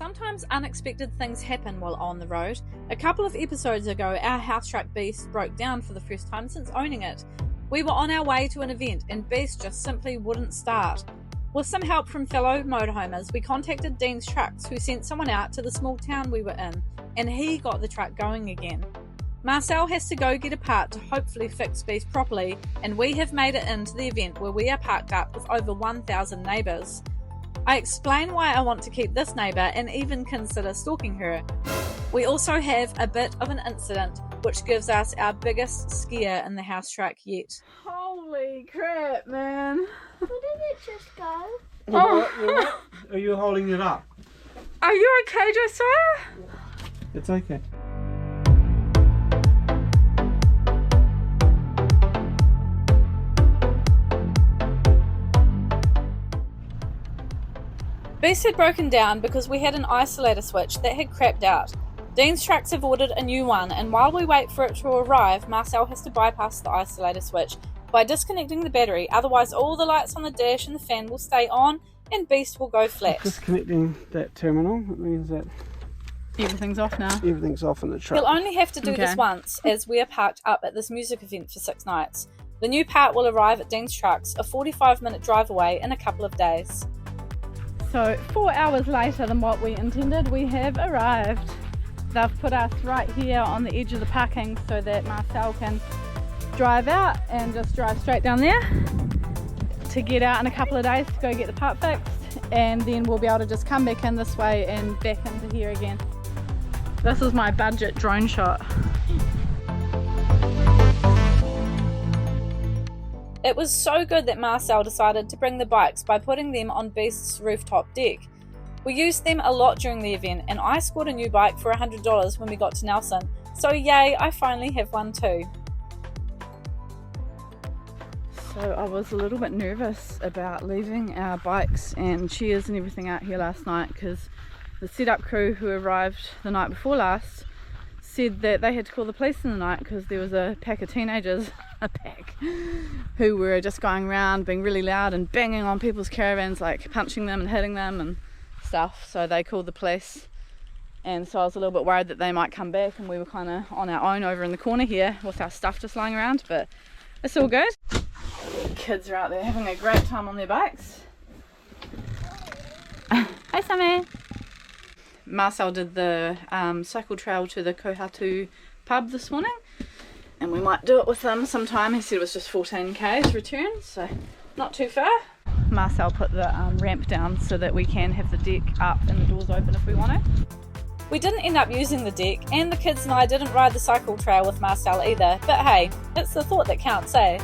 Sometimes unexpected things happen while on the road. A couple of episodes ago, our house track Beast broke down for the first time since owning it. We were on our way to an event and Beast just simply wouldn't start. With some help from fellow motorhomers, we contacted Dean's Trucks, who sent someone out to the small town we were in, and he got the truck going again. Marcel has to go get a part to hopefully fix Beast properly, and we have made it into the event where we are parked up with over 1,000 neighbours. I explain why I want to keep this neighbour and even consider stalking her. We also have a bit of an incident which gives us our biggest scare in the house track yet. Holy crap, man. Where did it just go? Oh. Are you holding it up? Are you okay, Josiah? It's okay. Beast had broken down because we had an isolator switch that had crapped out. Dean's Trucks have ordered a new one, and while we wait for it to arrive, Marcel has to bypass the isolator switch by disconnecting the battery, otherwise all the lights on the dash and the fan will stay on and Beast will go flat. Disconnecting that terminal, it means that everything's off now. Everything's off in the truck. He'll only have to do this once, as we are parked up at this music event for 6 nights. The new part will arrive at Dean's Trucks, a 45-minute drive away, in a couple of days. So 4 hours later than what we intended, we have arrived. They've put us right here on the edge of the parking so that Marcel can drive out and just drive straight down there to get out in a couple of days to go get the part fixed, and then we'll be able to just come back in this way and back into here again. This is my budget drone shot. It was so good that Marcel decided to bring the bikes by putting them on Beast's rooftop deck. We used them a lot during the event, and I scored a new bike for $100 when we got to Nelson, so yay, I finally have one too. So I was a little bit nervous about leaving our bikes and chairs and everything out here last night, because the setup crew who arrived the night before last said that they had to call the police in the night because there was a pack of teenagers, who were just going around being really loud and banging on people's caravans, like punching them and hitting them and stuff. So they called the police, and so I was a little bit worried that they might come back, and we were kind of on our own over in the corner here with our stuff just lying around, but it's all good. Kids are out there having a great time on their bikes. Hey Sammy! Marcel did the cycle trail to the Kohatu pub this morning, and we might do it with him sometime. He said it was just 14k's return, so not too far. Marcel put the ramp down so that we can have the deck up and the doors open if we want to. We didn't end up using the deck, and the kids and I didn't ride the cycle trail with Marcel either, but hey, it's the thought that counts, eh?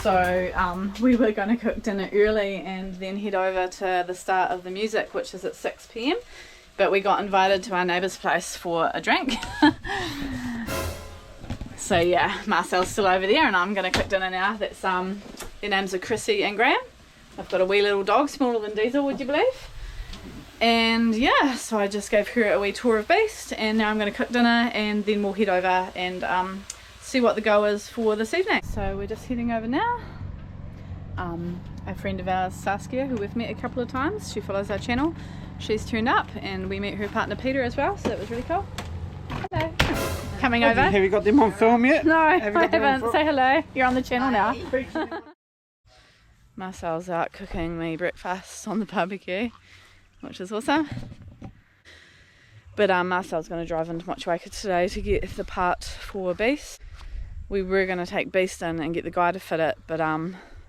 So we were going to cook dinner early and then head over to the start of the music, which is at 6 p.m, but we got invited to our neighbour's place for a drink. So yeah, Marcel's still over there and I'm going to cook dinner now. That's their names are Chrissy and Graham. I've got a wee little dog, smaller than Diesel, would you believe? And yeah, so I just gave her a wee tour of Beast, and now I'm going to cook dinner and then we'll head over and see what the go is for this evening. So we're just heading over now. A friend of ours, Saskia, who we've met a couple of times, she follows our channel, she's turned up, and we met her partner Peter as well, so that was really cool. Hello. Coming over. Have you got them on film yet? No, I haven't. Say hello. You're on the channel now. Marcel's out cooking me breakfast on the barbecue, which is awesome. But Marcel's going to drive into Motorhome today to get the part for Beast. We were going to take Beast in and get the guy to fit it, but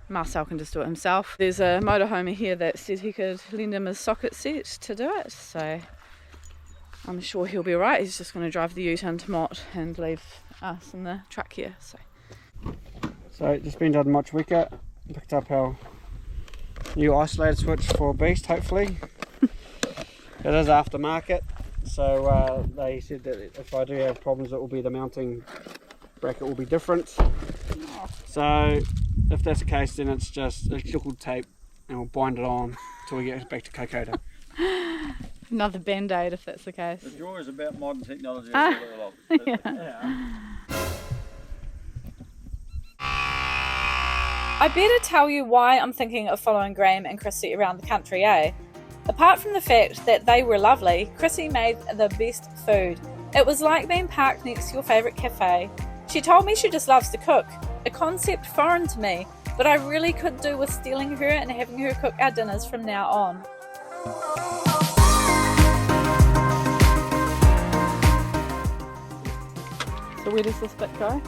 Marcel can just do it himself. There's a motorhomer here that said he could lend him his socket set to do it, so I'm sure he'll be alright. He's just going to drive the ute into Mot and leave us in the truck here. So just been done much weaker. Picked up our new isolated switch for Beast, hopefully. It is aftermarket, so they said that if I do have problems, it will be the mounting bracket will be different. So if that's the case, then it's just electrical tape and we'll bind it on until we get back to Kokoda. Another band-aid if that's the case. The joy is about modern technology. Yeah. Yeah. I better tell you why I'm thinking of following Graham and Chrissy around the country, eh? Apart from the fact that they were lovely, Chrissy made the best food. It was like being parked next to your favourite cafe. She told me she just loves to cook, a concept foreign to me, but I really could do with stealing her and having her cook our dinners from now on. So where does this bit go?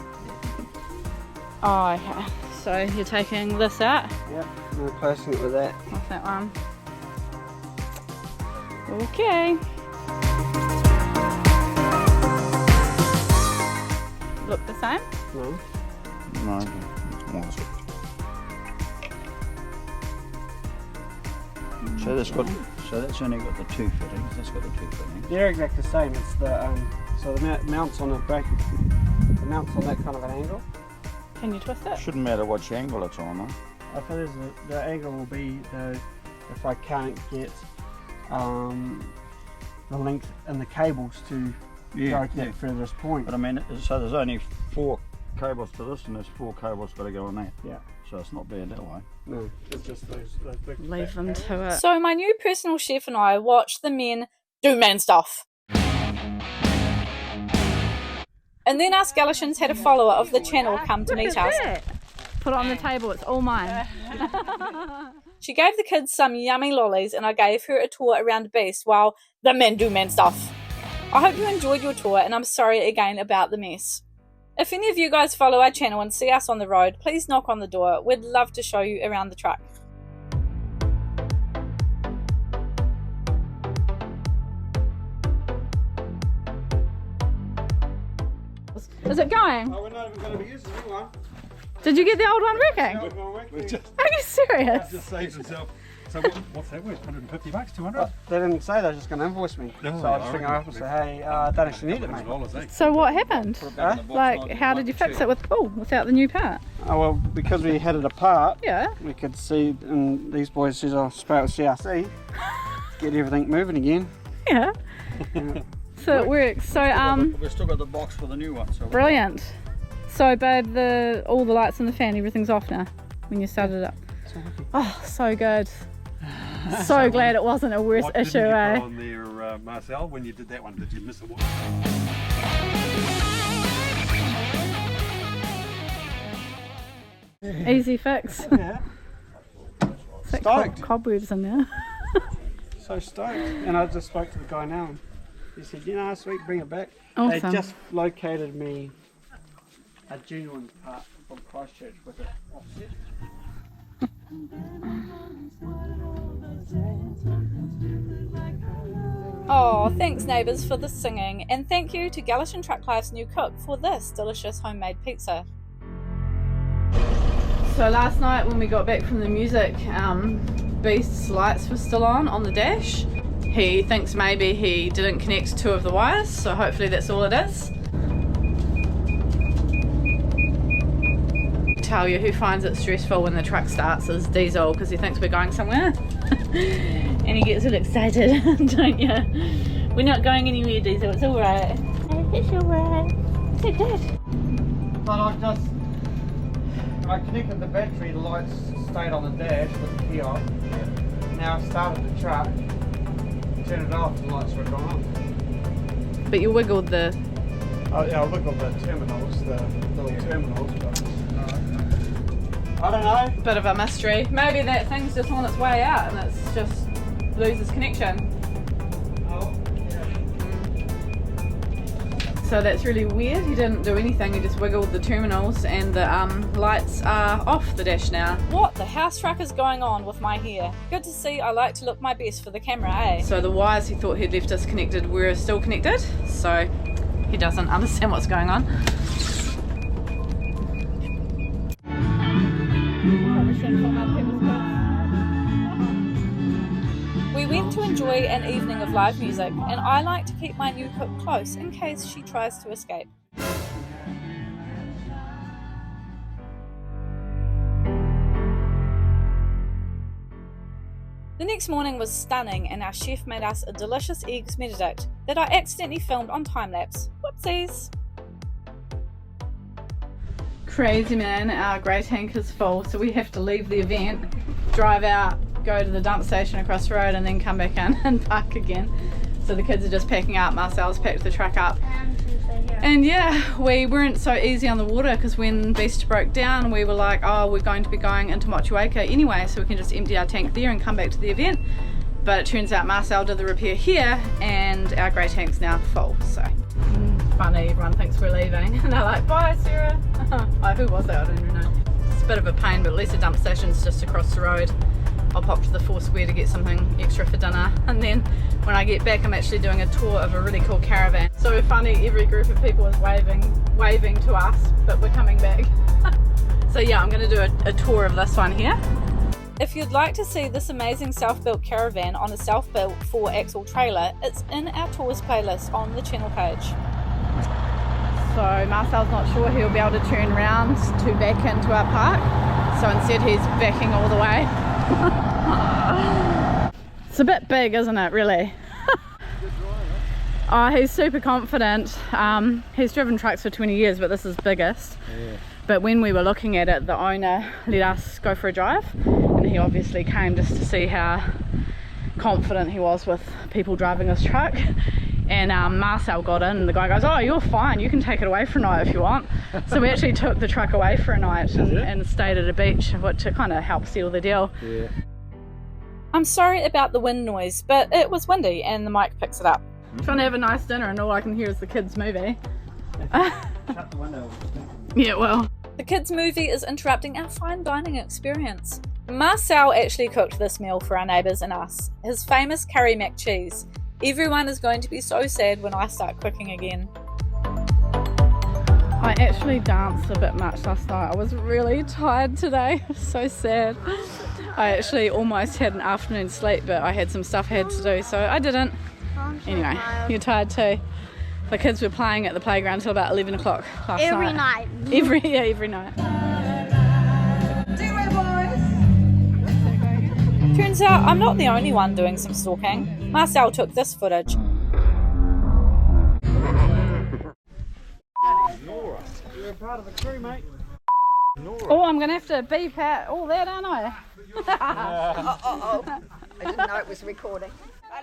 Oh, okay. So you're taking this out? Yep, I'm replacing it with that. What's that one? Okay. Look the same? No. No, it's more sweet. So that's only got the two fittings. That's got the two fittings. They're exactly the same. It's the so the mounts on the back. The mounts on that kind of an angle. Can you twist it? Shouldn't matter which angle it's on, though. I suppose the angle will be if I can't get the length and the cables to go to that furthest point. But I mean, so there's only 4 cables to this, and there's 4 cables got to go on that. Yeah. So it's not bad that way. No, it's just those big. Leave them cables. to it. So my new personal chef and I watched the men do man stuff. And then us Galicians had a follower of the channel come to meet us. Put it on the table, it's all mine. She gave the kids some yummy lollies and I gave her a tour around Beast while the men do man stuff. I hope you enjoyed your tour and I'm sorry again about the mess. If any of you guys follow our channel and see us on the road, please knock on the door. We'd love to show you around the truck. Is it going? Oh, we're not even going to be using the new one. Did you get the old one working? Yeah. Are you serious? Just saved himself. So what's that worth? $150, 200? They didn't say they were just going to invoice me. No, So I was ringing up and say, hey, I don't actually need it, mate. $100, So what happened? Huh? Like, how did you fix it without the new part? Oh, well, because we had it apart, Yeah. we could see, and these boys said, I'll spray it with CRC to get everything moving again. Yeah. So it works. So We've still got the box for the new one. So brilliant. So babe, all the lights in the fan, everything's off now when you started it up. Oh, so good. So glad it wasn't a worse What issue, didn't you eh? put on there, Marcel, when you did that one? Did you miss a one? Easy fix. Yeah, It's like Stoked. cobwebs in there. so stoked. And I just spoke to the guy now, and he said, sweet, bring it back. Awesome. They just located me a genuine part from Christchurch with it offset. Oh, thanks neighbours for the singing, and thank you to Galician Truck Life's new cook for this delicious homemade pizza. So last night when we got back from the music, Beast's lights were still on the dash. He thinks maybe he didn't connect 2 of the wires, so hopefully that's all it is. Tell you who finds it stressful when the truck starts is Diesel, because he thinks we're going somewhere. And he gets all excited, don't you? We're not going anywhere, Diesel, it's alright. It's alright. Is it good? But I connected the battery, the lights stayed on the dash with the key off. Now I started the truck, turned it off, the lights were gone. But you wiggled the... Oh yeah, I looked at the terminals, the little terminals, but I don't know. Bit of a mystery. Maybe that thing's just on its way out and it's just loses connection. Oh, yeah. So that's really weird. He didn't do anything, he just wiggled the terminals and the lights are off the dash now. What the house truck is going on with my hair? Good to see. I like to look my best for the camera, eh? So the wires he thought he'd left us connected were still connected, so he doesn't understand what's going on. We went to enjoy an evening of live music, and I like to keep my new cook close in case she tries to escape. The next morning was stunning and our chef made us a delicious eggs benedict that I accidentally filmed on time-lapse. Whoopsies! Crazy man, our grey tank is full, so we have to leave the event, drive out, go to the dump station across the road and then come back in and park again. So the kids are just packing up, Marcel's packed the truck up. And yeah, we weren't so easy on the water because when Beast broke down we were like, oh, we're going to be going into Motueka anyway, so we can just empty our tank there and come back to the event. But it turns out Marcel did the repair here and our grey tank's now full, so funny, everyone thinks we're leaving and they're like, bye Sarah. Oh, who was that? I don't even know. It's a bit of a pain, but at least the dump station's just across the road. I'll pop to the Four Square to get something extra for dinner, and then when I get back I'm actually doing a tour of a really cool caravan. So funny, every group of people is waving to us, but we're coming back. So yeah, I'm going to do a tour of this one here. If you'd like to see this amazing self-built caravan on a self-built 4-axle trailer, it's in our tours playlist on the channel page. So Marcel's not sure he'll be able to turn around to back into our park, so instead he's backing all the way. It's a bit big, isn't it, really? Oh, he's super confident. He's driven trucks for 20 years, but this is biggest. Yeah. But when we were looking at it, the owner let us go for a drive, and he obviously came just to see how confident he was with people driving this truck. And Marcel got in and the guy goes, oh, you're fine, you can take it away for a night if you want. So we actually took the truck away for a night and stayed at a beach, which kind of helped seal the deal. Yeah. I'm sorry about the wind noise, but it was windy and the mic picks it up. Trying to have a nice dinner and all I can hear is the kids' movie. Shut the window. Yeah, well. The kids' movie is interrupting our fine dining experience. Marcel actually cooked this meal for our neighbours and us, his famous curry mac cheese. Everyone is going to be so sad when I start cooking again. I actually danced a bit much last night. I was really tired today. So sad. I actually almost had an afternoon sleep, but I had some stuff I had to do, so I didn't. Anyway, you're tired too. The kids were playing at the playground till about 11 o'clock last night. Every night. Every night. Turns out I'm not the only one doing some stalking. Marcel took this footage. You're a part of the crew, mate. Oh, I'm going to have to beep out all that, aren't I? I didn't know it was recording.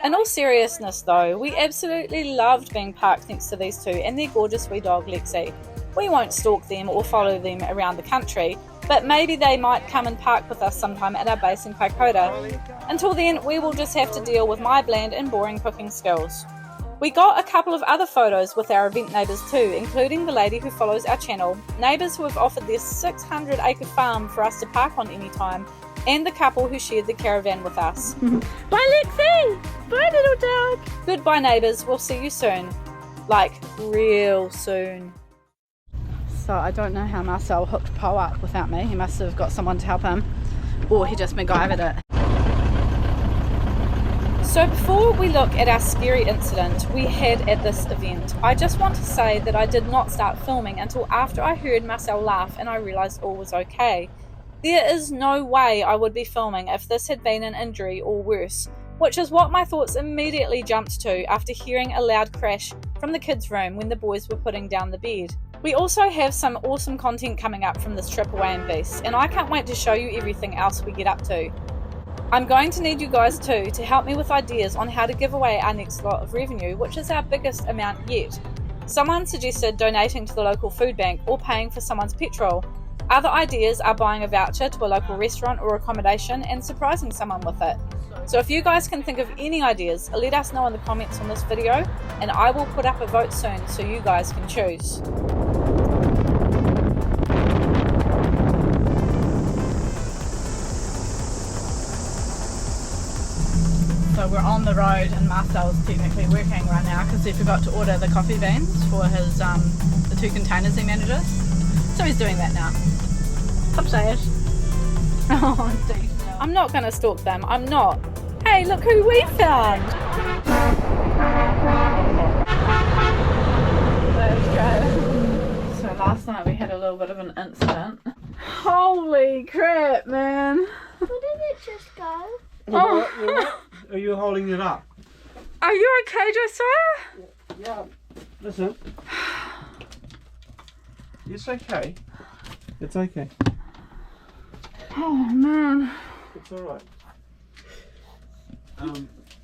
In all seriousness though, we absolutely loved being parked next to these two and their gorgeous wee dog Lexi. We won't stalk them or follow them around the country, but maybe they might come and park with us sometime at our base in Kaikoura. Until then, we will just have to deal with my bland and boring cooking skills. We got a couple of other photos with our event neighbours too, including the lady who follows our channel, neighbours who have offered their 600-acre farm for us to park on any time, and the couple who shared the caravan with us. Bye Lexi! Bye little dog! Goodbye neighbours, we'll see you soon. Like, real soon. So I don't know how Marcel hooked Poe up without me. He must have got someone to help him, or he just MacGyvered it. So before we look at our scary incident we had at this event, I just want to say that I did not start filming until after I heard Marcel laugh and I realised all was okay. There is no way I would be filming if this had been an injury or worse, which is what my thoughts immediately jumped to after hearing a loud crash from the kids' room when the boys were putting down the bed. We also have some awesome content coming up from this trip away in Beast, and I can't wait to show you everything else we get up to. I'm going to need you guys too to help me with ideas on how to give away our next lot of revenue, which is our biggest amount yet. Someone suggested donating to the local food bank or paying for someone's petrol. Other ideas are buying a voucher to a local restaurant or accommodation and surprising someone with it. So if you guys can think of any ideas, let us know in the comments on this video and I will put up a vote soon so you guys can choose. So we're on the road and Marcel's technically working right now because he forgot to order the coffee beans for his the 2 containers he manages. So he's doing that now. Stop saying it. Oh, dear. I'm not going to stalk them. I'm not. Hey, look who we found. Let's go. So last night we had a little bit of an incident. Holy crap, man. Where did it just go? Oh. You alright? Are you holding it up? Are you okay, Josiah? Yeah. Listen. It's okay. It's okay. Oh man. It's alright.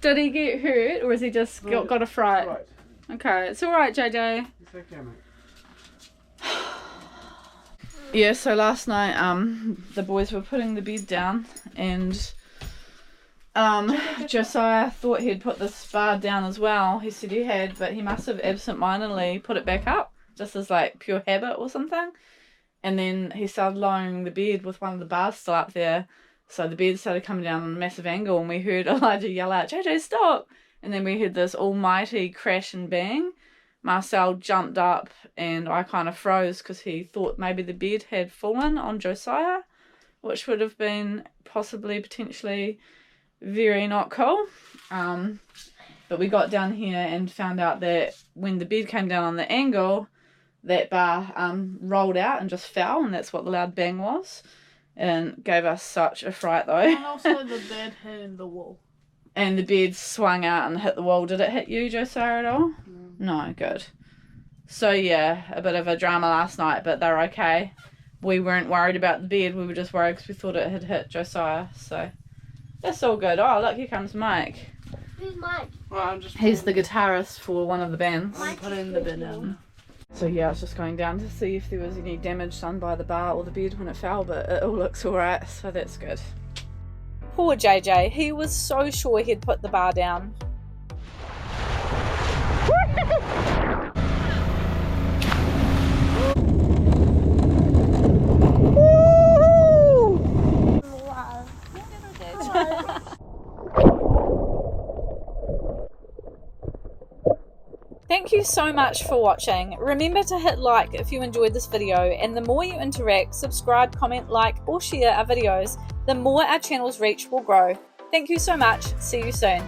Did he get hurt or has he just got a fright? Right. Okay, it's alright, JJ. It's okay, mate. Yeah, so last night the boys were putting the bed down and Josiah thought he'd put this bar down as well. He said he had, but he must have absent-mindedly put it back up just as like pure habit or something. And then he started lowering the bed with one of the bars still up there. So the bed started coming down on a massive angle and we heard Elijah yell out, JJ, stop! And then we heard this almighty crash and bang. Marcel jumped up and I kind of froze because he thought maybe the bed had fallen on Josiah, which would have been potentially very not cool. But we got down here and found out that when the bed came down on the angle, that bar rolled out and just fell, and that's what the loud bang was. And gave us such a fright though. And also the bed hit the wall. And the bed swung out and hit the wall. Did it hit you, Josiah, at all? No, good. So yeah, a bit of a drama last night, but they're okay. We weren't worried about the bed, we were just worried because we thought it had hit Josiah, so that's all good. Oh, look, here comes Mike. Who's Mike? Well, He's the guitarist for one of the bands. Mike putting the bed in. So yeah, I was just going down to see if there was any damage done by the bar or the bed when it fell, but it all looks alright, so that's good. Poor JJ, he was so sure he'd put the bar down. Thank you so much for watching. Remember to hit like if you enjoyed this video, and the more you interact, subscribe, comment, like or share our videos, the more our channel's reach will grow. Thank you so much. See you soon.